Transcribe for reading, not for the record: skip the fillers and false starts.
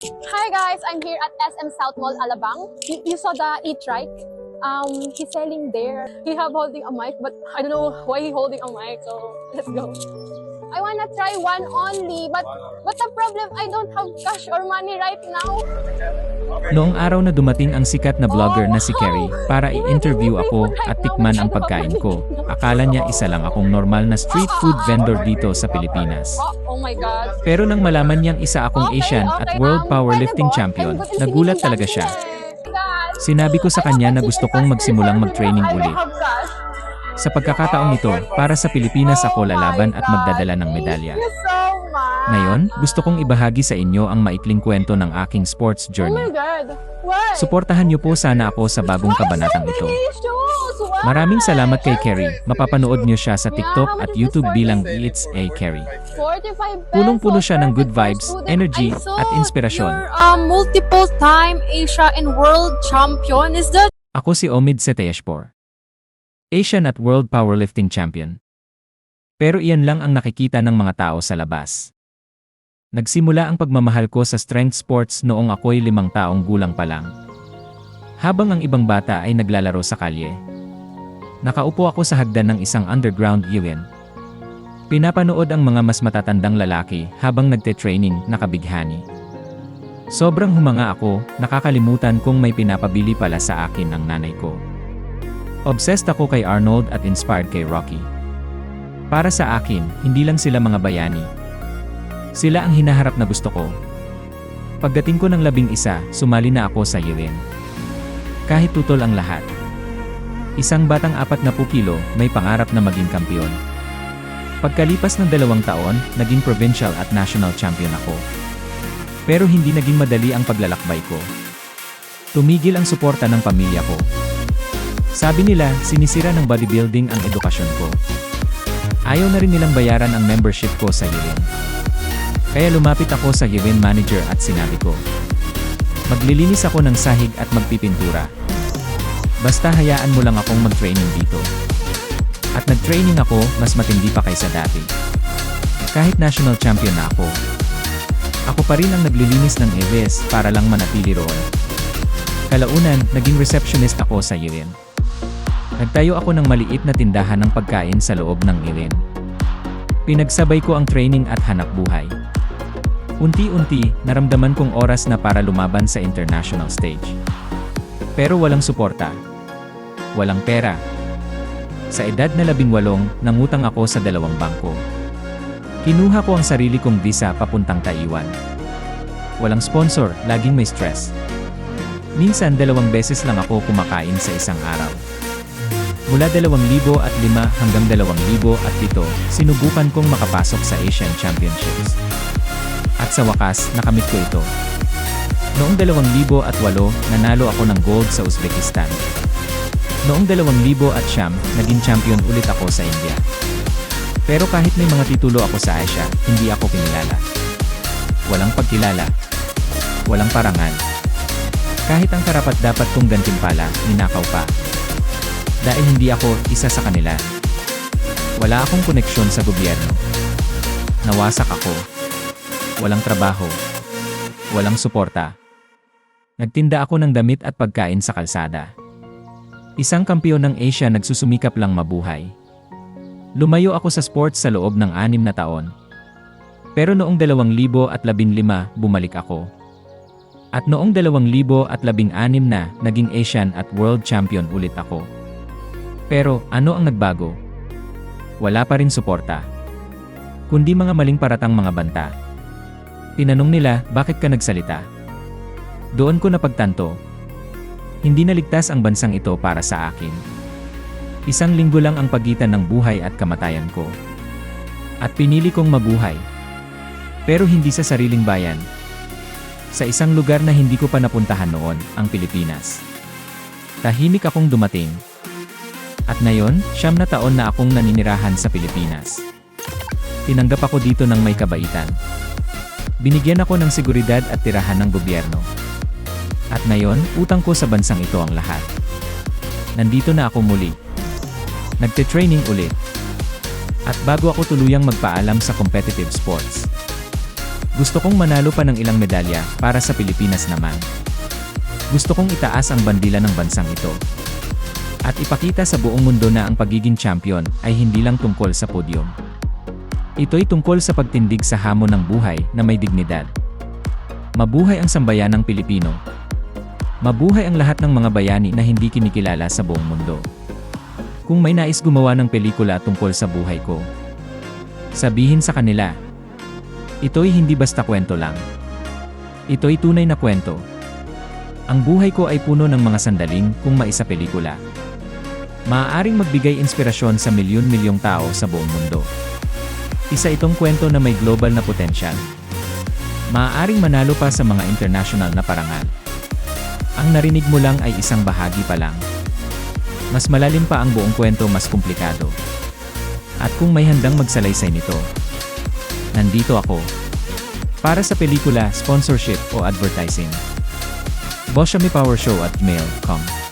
Hi guys, I'm here at SM South Mall, Alabang. You saw the Eat Right? He's selling there. He have holding a mic, but I don't know why he holding a mic. So let's go. I wanna try one only, but the problem, I don't have cash or money right now. Noong araw na dumating ang sikat na vlogger na si Kerry para i-interview ako at tikman ang pagkain ko. Akala niya isa lang akong normal na street food vendor dito sa Pilipinas. Oh my God. Pero nang malaman niyang isa akong Asian at World Powerlifting Champion, nagulat talaga siya. Sinabi ko sa kanya na gusto kong magsimulang mag-training ulit. Sa pagkakataong ito, para sa Pilipinas ako lalaban at magdadala ng medalya. Ngayon, gusto kong ibahagi sa inyo ang maikling kwento ng aking sports journey. Oh my God. Why? Suportahan niyo po sana ako sa bagong kabanatang ito. Maraming salamat kay Kerry. Mapapanood niyo siya sa TikTok at YouTube bilang It's a Kerry. Punong-puno siya ng good vibes, energy, at inspirasyon. Multiple time Asia and world champion is that? Ako si Omid Seteyeshpor, Asian at World Powerlifting Champion. Pero iyan lang ang nakikita ng mga tao sa labas. Nagsimula ang pagmamahal ko sa strength sports noong ako'y 5 taong gulang pa lang. Habang ang ibang bata ay naglalaro sa kalye. Nakaupo ako sa hagdan ng isang underground event. Pinapanood ang mga mas matatandang lalaki habang nagte-training nakabighani. Sobrang humanga ako, nakakalimutan kung may pinapabili pala sa akin ang nanay ko. Obsessed ako kay Arnold at inspired kay Rocky. Para sa akin, hindi lang sila mga bayani. Sila ang hinaharap na gusto ko. Pagdating ko ng 11, sumali na ako sa event. Kahit tutol ang lahat. Isang batang 40 kilo, may pangarap na maging kampiyon. Pagkalipas ng 2 taon, naging provincial at national champion ako. Pero hindi naging madali ang paglalakbay ko. Tumigil ang suporta ng pamilya ko. Sabi nila, sinisira ng bodybuilding ang edukasyon ko. Ayaw na rin nilang bayaran ang membership ko sa event. Kaya lumapit ako sa event manager at sinabi ko, maglilinis ako ng sahig at magpipintura. Basta hayaan mo lang akong mag-training dito. At nag-training ako, mas matindi pa kaysa dati. Kahit national champion na ako. Ako pa rin ang naglilinis ng EVES para lang manatili roon. Kalaunan, naging receptionist ako sa event. Nagtayo ako ng maliit na tindahan ng pagkain sa loob ng event. Pinagsabay ko ang training at hanap buhay. Unti-unti, naramdaman kong oras na para lumaban sa international stage. Pero walang suporta. Walang pera. Sa edad na 18, nangutang ako sa 2 bangko. Kinuha ko ang sarili kong visa papuntang Taiwan. Walang sponsor, laging may stress. Minsan 2 beses lang ako kumakain sa isang araw. Mula 2005 hanggang 2007, sinubukan kong makapasok sa Asian Championships. At sa wakas, nakamit ko ito. Noong 2008, nanalo ako ng gold sa Uzbekistan. Noong 2009, naging champion ulit ako sa India. Pero kahit may mga titulo ako sa Asia, hindi ako kinilala. Walang pagkilala. Walang parangal. Kahit ang karapat-dapat kong gantimpala, ninakaw pa. Dahil hindi ako isa sa kanila. Wala akong koneksyon sa gobyerno. Nawasak ako. Walang trabaho. Walang suporta. Nagtinda ako ng damit at pagkain sa kalsada. Isang kampiyon ng Asia nagsusumikap lang mabuhay. Lumayo ako sa sports sa loob ng 6 na taon. Pero noong 2015, bumalik ako. At noong 2016 na, naging Asian at World Champion ulit ako. Pero, ano ang nagbago? Wala pa rin suporta. Kundi mga maling paratang mga banta. Tinanong nila, bakit ka nagsalita? Doon ko napagtanto. Hindi naligtas ang bansang ito para sa akin. 1 linggo lang ang pagitan ng buhay at kamatayan ko. At pinili kong mabuhay. Pero hindi sa sariling bayan. Sa isang lugar na hindi ko pa napuntahan noon, ang Pilipinas. Tahimik akong dumating. At ngayon, 9 na taon na akong naninirahan sa Pilipinas. Tinanggap ako dito ng may kabaitan. Binigyan ako ng seguridad at tirahan ng gobyerno. At ngayon, utang ko sa bansang ito ang lahat. Nandito na ako muli. Nagte-training ulit. At bago ako tuluyang magpaalam sa competitive sports, Gusto kong manalo pa ng ilang medalya para sa Pilipinas naman. Gusto kong itaas ang bandila ng bansang ito. At ipakita sa buong mundo na ang pagiging champion ay hindi lang tungkol sa podium. Ito'y tungkol sa pagtindig sa hamon ng buhay na may dignidad. Mabuhay ang sambayanang Pilipino. Mabuhay ang lahat ng mga bayani na hindi kinikilala sa buong mundo. Kung may nais gumawa ng pelikula tungkol sa buhay ko, sabihin sa kanila, ito'y hindi basta kwento lang. Ito'y tunay na kwento. Ang buhay ko ay puno ng mga sandaling kung maisa pelikula. Maaaring magbigay inspirasyon sa milyon-milyong tao sa buong mundo. Isa itong kwento na may global na potensyal. Maaaring manalo pa sa mga international na parangal. Ang narinig mo lang ay isang bahagi pa lang. Mas malalim pa ang buong kwento, mas komplikado. At kung may handang magsalaysay nito, nandito ako. Para sa pelikula, sponsorship o advertising. Boshami Power Show at gmail.com